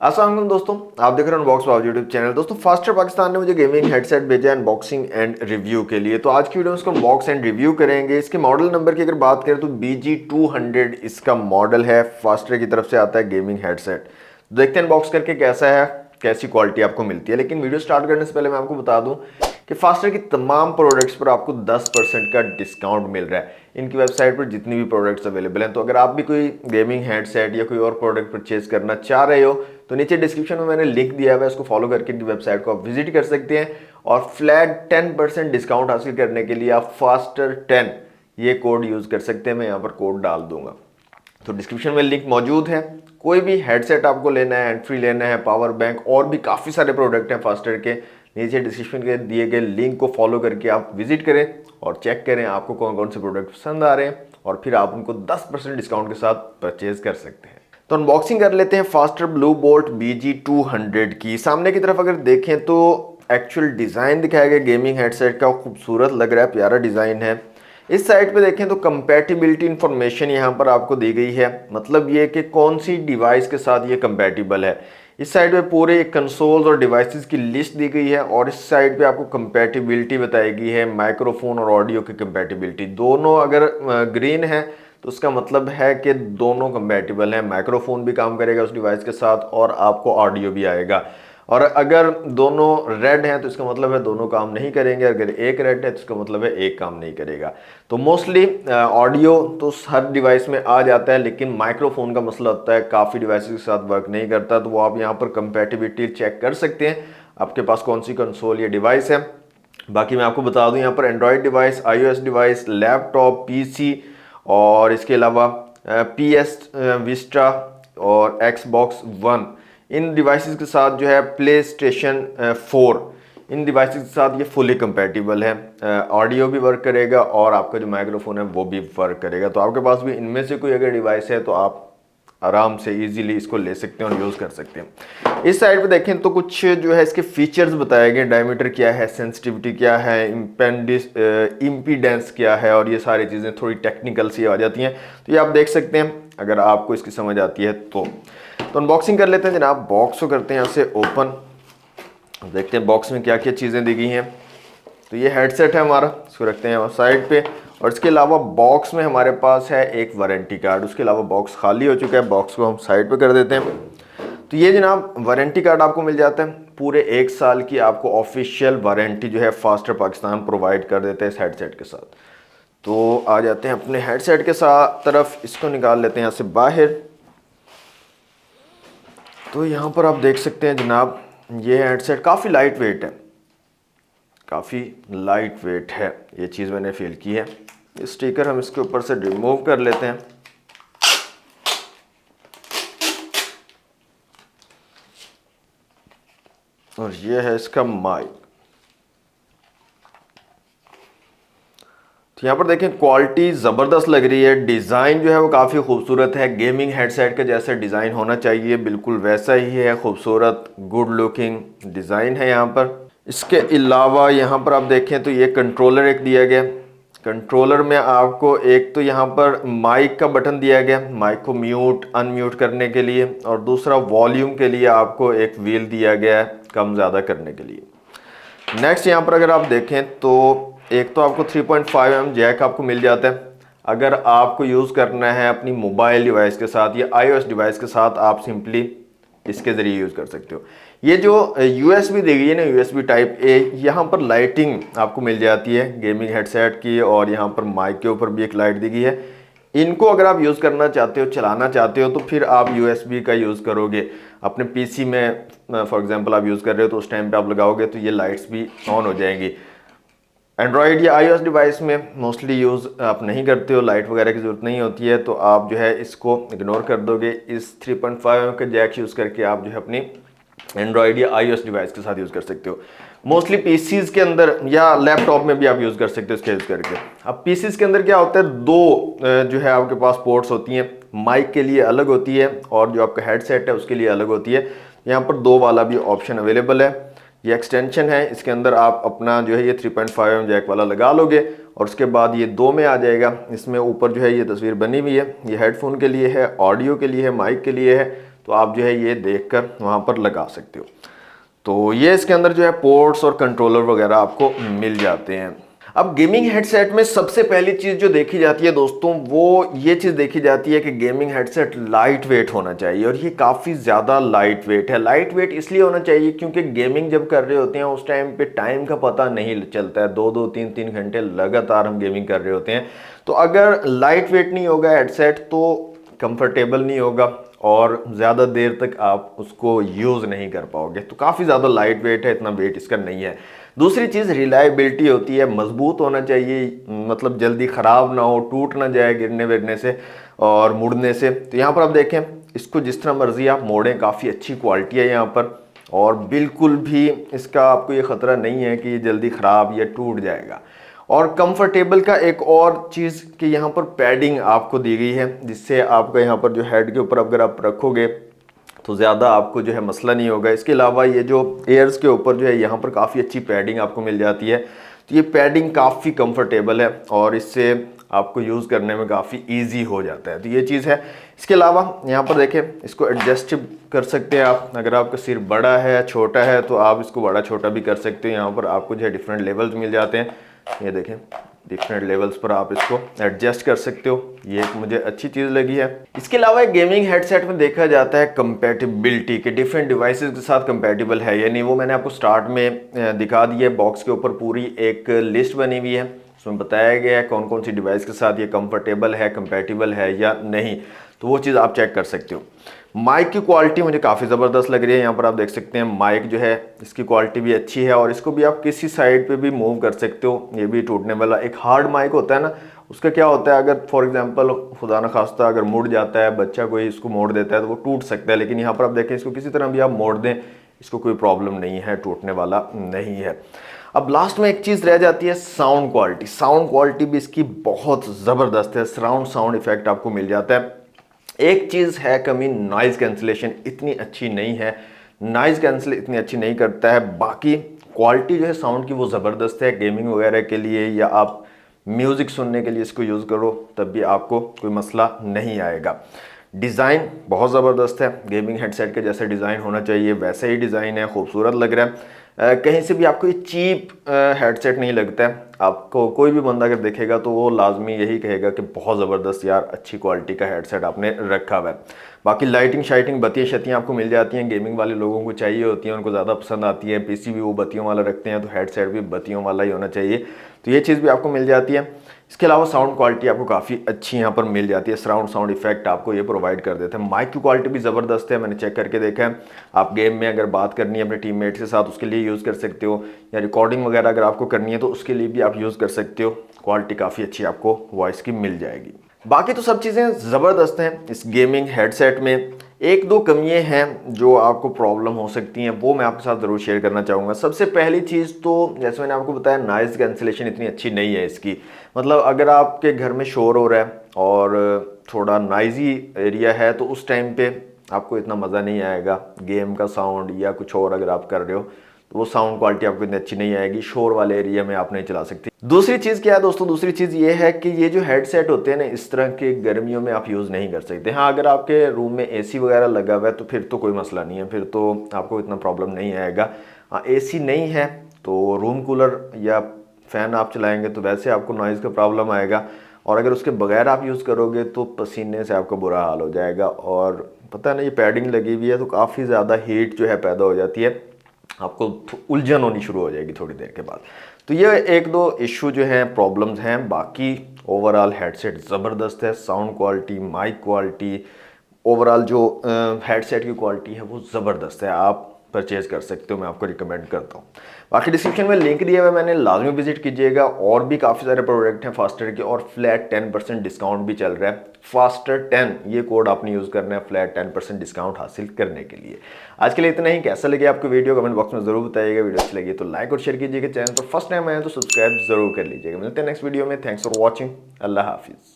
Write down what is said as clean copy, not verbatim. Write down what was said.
अस्सलाम वालेकुम दोस्तों, आप देख रहे हैं अनबॉक्स बाब यूट्यूब चैनल। दोस्तों फास्टर पाकिस्तान ने मुझे गेमिंग हेडसेट भेजा है अनबॉक्सिंग एंड रिव्यू के लिए। तो आज की वीडियो में इसको अनबॉक्स एंड रिव्यू करेंगे। इसके मॉडल नंबर की अगर बात करें तो BG200 इसका मॉडल है। फास्टर की तरफ से आता है गेमिंग हेडसेट। देखते हैं अनबॉक्स करके कैसा है, कैसी क्वालिटी आपको मिलती है। लेकिन वीडियो स्टार्ट करने से पहले मैं आपको बता दूं कि फास्टर की तमाम प्रोडक्ट्स पर आपको 10% का डिस्काउंट मिल रहा है इनकी वेबसाइट पर जितनी भी प्रोडक्ट्स अवेलेबल हैं। तो अगर आप भी कोई गेमिंग हेडसेट या कोई और प्रोडक्ट परचेज करना चाह रहे हो तो नीचे डिस्क्रिप्शन में मैंने लिंक दिया हुआ है, उसको फॉलो करके इनकी वेबसाइट को आप विजिट कर सकते हैं। और फ्लैट 10% डिस्काउंट हासिल करने के लिए आप फास्टर10 ये कोड यूज़ कर सकते हैं। मैं यहाँ पर कोड डाल दूंगा, तो डिस्क्रिप्शन में लिंक मौजूद है। कोई भी हेडसेट आपको लेना है, हैंड फ्री लेना है, पावर बैंक और भी काफ़ी सारे प्रोडक्ट हैं फास्टर के, नीचे डिस्क्रिप्शन के दिए गए लिंक को फॉलो करके आप विजिट करें और चेक करें आपको कौन कौन से प्रोडक्ट पसंद आ रहे हैं और फिर आप उनको 10% डिस्काउंट के साथ परचेज कर सकते हैं। तो अनबॉक्सिंग कर लेते हैं फास्टर ब्लू बोल्ट BG200 की। सामने की तरफ अगर देखें तो एक्चुअल डिज़ाइन दिखाया गया गेमिंग हेडसेट का, खूबसूरत लग रहा है, प्यारा डिज़ाइन है। इस साइड पे देखें तो कंपैटिबिलिटी इंफॉर्मेशन यहाँ पर आपको दी गई है, मतलब ये कि कौन सी डिवाइस के साथ ये कंपैटिबल है। इस साइड पे पूरे कंसोल्स और डिवाइसेस की लिस्ट दी गई है और इस साइड पे आपको कंपैटिबिलिटी बताई गई है, माइक्रोफोन और ऑडियो की कंपैटिबिलिटी। दोनों अगर ग्रीन है तो उसका मतलब है कि दोनों कंपैटिबल हैं, माइक्रोफोन भी काम करेगा उस डिवाइस के साथ और आपको ऑडियो भी आएगा। और अगर दोनों रेड हैं तो इसका मतलब है दोनों काम नहीं करेंगे, अगर एक रेड है तो इसका मतलब है एक काम नहीं करेगा। तो मोस्टली ऑडियो तो हर डिवाइस में आ जाता है, लेकिन माइक्रोफोन का मसला होता है, काफ़ी डिवाइसेस के साथ वर्क नहीं करता। तो वो आप यहाँ पर कंपैटिबिलिटी चेक कर सकते हैं आपके पास कौन सी कंसोल या डिवाइस है। बाकी मैं आपको बता दूं यहाँ पर Android device, iOS device, laptop, PC और इसके अलावा PS विस्टा और Xbox One, इन डिवाइसेस के साथ जो है प्ले स्टेशन 4, इन डिवाइसेस के साथ ये फुली कंपैटिबल है। ऑडियो भी वर्क करेगा और आपका जो माइक्रोफोन है वो भी वर्क करेगा। तो आपके पास भी इनमें से कोई अगर डिवाइस है तो आप आराम से इजीली इसको ले सकते हैं और यूज़ कर सकते हैं। इस साइड पे देखें तो कुछ जो है इसके फीचर्स बताए गए, डायमीटर क्या है, सेंसिटिविटी क्या है, इम्पीडेंस क्या है, और ये सारी चीज़ें थोड़ी टेक्निकल सी आ जाती हैं। तो ये आप देख सकते हैं अगर आपको इसकी समझ आती है तो अनबॉक्सिंग कर लेते हैं जनाब। बॉक्स को करते हैं यहाँ से ओपन, देखते हैं बॉक्स में क्या क्या चीज़ें दी गई हैं। तो ये हेडसेट है हमारा, इसको रखते हैं साइड पे। और इसके अलावा बॉक्स में हमारे पास है एक वारंटी कार्ड, उसके अलावा बॉक्स खाली हो चुका है, बॉक्स को हम साइड पे कर देते हैं। तो ये जनाब वारंटी कार्ड आपको मिल जाता है, पूरे 1 साल की आपको ऑफिशियल वारंटी जो है फास्टर पाकिस्तान प्रोवाइड कर देते हैं इस हेडसेट के साथ। तो आ जाते हैं अपने हेडसेट के साथ तरफ, इसको निकाल लेते हैं यहाँ से बाहर। तो यहाँ पर आप देख सकते हैं जनाब ये हेडसेट काफ़ी लाइट वेट है, काफ़ी लाइट वेट है, ये चीज़ मैंने फील की है। ये स्टिकर हम इसके ऊपर से रिमूव कर लेते हैं। और ये है इसका माइक। तो यहाँ पर देखें क्वालिटी ज़बरदस्त लग रही है, डिज़ाइन जो है वो काफ़ी खूबसूरत है, गेमिंग हेडसेट के जैसा डिज़ाइन होना चाहिए, बिल्कुल वैसा ही है, खूबसूरत गुड लुकिंग डिज़ाइन है यहाँ पर। इसके अलावा यहाँ पर आप देखें तो ये कंट्रोलर एक दिया गया, कंट्रोलर में आपको एक तो यहाँ पर माइक का बटन दिया गया, माइक को म्यूट अनम्यूट करने के लिए, और दूसरा वॉल्यूम के लिए आपको एक व्हील दिया गया है कम ज़्यादा करने के लिए। नेक्स्ट यहाँ पर अगर आप देखें तो एक तो आपको 3.5mm जैक आपको मिल जाता है, अगर आपको यूज़ करना है अपनी मोबाइल डिवाइस के साथ या iOS डिवाइस के साथ आप सिंपली इसके ज़रिए यूज़ कर सकते हो। ये जो USB दी गई है ना, USB टाइप A, यहाँ पर लाइटिंग आपको मिल जाती है गेमिंग हेडसेट की, और यहाँ पर माइक के ऊपर भी एक लाइट दी गई है। इनको अगर आप यूज़ करना चाहते हो, चलाना चाहते हो, तो फिर आप USB का यूज़ करोगे अपने PC में, फॉर एग्जांपल आप यूज़ कर रहे हो तो उस टाइम पे आप लगाओगे तो ये लाइट्स भी ऑन हो जाएंगी। एंड्रॉयड या iOS डिवाइस में मोस्टली यूज़ आप नहीं करते हो, लाइट वगैरह की ज़रूरत नहीं होती है, तो आप जो है इसको इग्नोर कर दोगे। इस 3.5mm का जैक यूज़ करके आप जो है अपनी एंड्रॉयड या iOS डिवाइस के साथ यूज़ कर सकते हो। मोस्टली PCs के अंदर या लैपटॉप में भी आप यूज़ कर सकते हो इसके यूज़ करके। अब PCs के अंदर क्या होता है, दो जो है आपके पास पोर्ट्स होती हैं, माइक के लिए अलग होती है और जो आपका हेडसेट है उसके लिए अलग होती है। यहाँ पर 2 वाला भी ऑप्शन अवेलेबल है, ये एक्सटेंशन है, इसके अंदर आप अपना जो है ये 3.5mm जैक वाला लगा लोगे और उसके बाद ये 2 में आ जाएगा। इसमें ऊपर जो है ये तस्वीर बनी हुई है, ये हेडफोन के लिए है, ऑडियो के लिए है, माइक के लिए है। तो आप जो है ये देख कर वहाँ पर लगा सकते हो। तो ये इसके अंदर जो है पोर्ट्स और कंट्रोलर वगैरह आपको मिल जाते हैं। अब गेमिंग हेडसेट में सबसे पहली चीज़ जो देखी जाती है दोस्तों, वो ये चीज़ देखी जाती है कि गेमिंग हेडसेट लाइट वेट होना चाहिए, और ये काफ़ी ज़्यादा लाइट वेट है। लाइट वेट इसलिए होना चाहिए क्योंकि गेमिंग जब कर रहे होते हैं उस टाइम पे टाइम का पता नहीं चलता है, 2-2 3-3 घंटे लगातार हम गेमिंग कर रहे होते हैं। तो अगर लाइट वेट नहीं होगा हेडसेट तो कंफर्टेबल नहीं होगा और ज़्यादा देर तक आप उसको यूज़ नहीं कर पाओगे। तो काफ़ी ज़्यादा लाइट वेट है, इतना वेट इसका नहीं है। दूसरी चीज़ रिलायबिलिटी होती है, मजबूत होना चाहिए, मतलब जल्दी ख़राब ना हो, टूट ना जाए गिरने विरने से और मुड़ने से। तो यहाँ पर आप देखें, इसको जिस तरह मर्जी आप मोड़ें, काफ़ी अच्छी क्वालिटी है यहाँ पर, और बिल्कुल भी इसका आपको ये ख़तरा नहीं है कि ये जल्दी ख़राब या टूट जाएगा। और कंफर्टेबल का एक और चीज़ कि यहाँ पर पैडिंग आपको दी गई है, जिससे आपका यहाँ पर जो हेड के ऊपर अगर आप रखोगे तो ज़्यादा आपको जो है मसला नहीं होगा। इसके अलावा ये जो एयर्स के ऊपर जो है यहाँ पर काफ़ी अच्छी पैडिंग आपको मिल जाती है। तो ये पैडिंग काफ़ी कंफर्टेबल है और इससे आपको यूज़ करने में काफ़ी इजी हो जाता है। तो ये चीज़ है। इसके अलावा यहाँ पर देखें, इसको एडजस्ट कर सकते हैं आप। अगर आपका सिर बड़ा है छोटा है तो आप इसको बड़ा छोटा भी कर सकते हो। यहाँ पर आपको जो है डिफरेंट लेवल्स मिल जाते हैं, ये देखें डिफरेंट लेवल्स पर आप इसको एडजस्ट कर सकते हो। ये एक मुझे अच्छी चीज़ लगी है। इसके अलावा एक गेमिंग हेडसेट में देखा जाता है कंपैटिबिलिटी के, डिफरेंट डिवाइसेस के साथ कंपैटिबल है या नहीं। वो मैंने आपको स्टार्ट में दिखा दी है, बॉक्स के ऊपर पूरी एक लिस्ट बनी हुई है, उसमें बताया गया है कौन कौन सी डिवाइस के साथ ये कंफर्टेबल है, कंपैटिबल है या नहीं। तो वो चीज़ आप चेक कर सकते हो। माइक की क्वालिटी मुझे काफ़ी ज़बरदस्त लग रही है। यहाँ पर आप देख सकते हैं माइक जो है इसकी क्वालिटी भी अच्छी है, और इसको भी आप किसी साइड पे भी मूव कर सकते हो। ये भी टूटने वाला, एक हार्ड माइक होता है ना, उसका क्या होता है, अगर फॉर एग्जांपल खुदा न खास्ता अगर मुड़ जाता है, बच्चा कोई इसको मोड़ देता है तो वो टूट सकता है। लेकिन यहाँ पर आप देखें, इसको किसी तरह भी आप मोड़ दें, इसको कोई प्रॉब्लम नहीं है, टूटने वाला नहीं है। अब लास्ट में एक चीज़ रह जाती है, साउंड क्वालिटी। साउंड क्वालिटी भी इसकी बहुत ज़बरदस्त है, सराउंड साउंड इफेक्ट आपको मिल जाता है। एक चीज़ है कमी, नॉइज़ कैंसिलेशन इतनी अच्छी नहीं है, नॉइज़ कैंसिल इतनी अच्छी नहीं करता है। बाकी क्वालिटी जो है साउंड की वो ज़बरदस्त है। गेमिंग वगैरह के लिए या आप म्यूज़िक सुनने के लिए इसको यूज़ करो तब भी आपको कोई मसला नहीं आएगा। डिज़ाइन बहुत ज़बरदस्त है, गेमिंग हेडसेट के जैसे डिज़ाइन होना चाहिए वैसे ही डिज़ाइन है, खूबसूरत लग रहा है। कहीं से भी आपको ये चीप हेडसेट नहीं लगता है। आपको कोई भी बंदा अगर देखेगा तो वो लाजमी यही कहेगा कि बहुत ज़बरदस्त यार, अच्छी क्वालिटी का हेडसेट आपने रखा हुआ है। बाकी लाइटिंग शाइटिंग बत्तियाँ शत्तियाँ आपको मिल जाती हैं, गेमिंग वाले लोगों को चाहिए होती हैं, उनको ज़्यादा पसंद आती है। पीसी भी वो बत्तियों वाला रखते हैं, तो हेडसेट भी बत्तियों वाला ही होना चाहिए। तो ये चीज़ भी आपको मिल जाती है। इसके अलावा साउंड क्वालिटी आपको काफ़ी अच्छी यहाँ पर मिल जाती है, सराउंड साउंड इफेक्ट आपको ये प्रोवाइड कर देते हैं। माइक की क्वालिटी भी ज़बरदस्त है, मैंने चेक करके देखा है। आप गेम में अगर बात करनी है अपने टीममेट के साथ, उसके लिए यूज़ कर सकते हो, या रिकॉर्डिंग वगैरह अगर आपको करनी है तो उसके लिए भी आप यूज़ कर सकते हो। क्वालिटी काफ़ी अच्छी आपको वॉइस की मिल जाएगी। बाकी तो सब चीज़ें ज़बरदस्त हैं इस गेमिंग हेडसेट में। एक दो कमियां हैं जो आपको प्रॉब्लम हो सकती हैं, वो मैं आपके साथ ज़रूर शेयर करना चाहूँगा। सबसे पहली चीज़ तो जैसे मैंने आपको बताया, नॉइज़ कैंसिलेशन इतनी अच्छी नहीं है इसकी। मतलब अगर आपके घर में शोर हो रहा है और थोड़ा नॉइज़ी एरिया है तो उस टाइम पे आपको इतना मज़ा नहीं आएगा। गेम का साउंड या कुछ और अगर आप कर रहे हो तो वो साउंड क्वालिटी आपको इतनी अच्छी नहीं आएगी, शोर वाले एरिया में आप नहीं चला सकते। दूसरी चीज़ क्या है दोस्तों, दूसरी चीज़ ये है कि ये जो हेडसेट होते हैं ना, इस तरह के गर्मियों में आप यूज़ नहीं कर सकते। हाँ, अगर आपके रूम में एसी वगैरह लगा हुआ है तो फिर तो कोई मसला नहीं है, फिर तो आपको इतना प्रॉब्लम नहीं आएगा। हाँ, एसी नहीं है तो रूम कूलर या फ़ैन आप चलाएंगे तो वैसे आपको नॉइज़ का प्रॉब्लम आएगा, और अगर उसके बगैर आप यूज़ करोगे तो पसीने से आपका बुरा हाल हो जाएगा। और पता नहीं, ये पैडिंग लगी हुई है तो काफ़ी ज़्यादा हीट जो है पैदा हो जाती है, आपको उलझन होनी शुरू हो जाएगी थोड़ी देर के बाद। तो ये एक दो इशू जो हैं, प्रॉब्लम्स हैं। बाकी ओवरऑल हेडसेट ज़बरदस्त है, sound quality, mic quality, overall जो हेडसेट की क्वालिटी है वो ज़बरदस्त है। आप परचेज़ कर सकते हो, मैं आपको रिकमेंड करता हूँ। बाकी डिस्क्रिप्शन में लिंक दिया हुआ है, मैंने लाजमी विजिट कीजिएगा। और भी काफ़ी सारे प्रोडक्ट हैं फास्टर के, और फ्लैट 10% डिस्काउंट भी चल रहा है। फास्टर 10 ये कोड आपने यूज़ करना है फ्लैट 10% डिस्काउंट हासिल करने के लिए। आज के लिए इतना ही। कैसा लगे आपको वीडियो, कमेंट बॉक्स में ज़रूर बताइएगा। वीडियो अच्छी लगी तो लाइक और शेयर कीजिएगा। चैनल पर फर्स्ट टाइम आए तो सब्सक्राइब जरूर कर लीजिएगा। मिलते हैं नेक्स्ट वीडियो में। Thanks for watching. अल्लाह हाफिज़।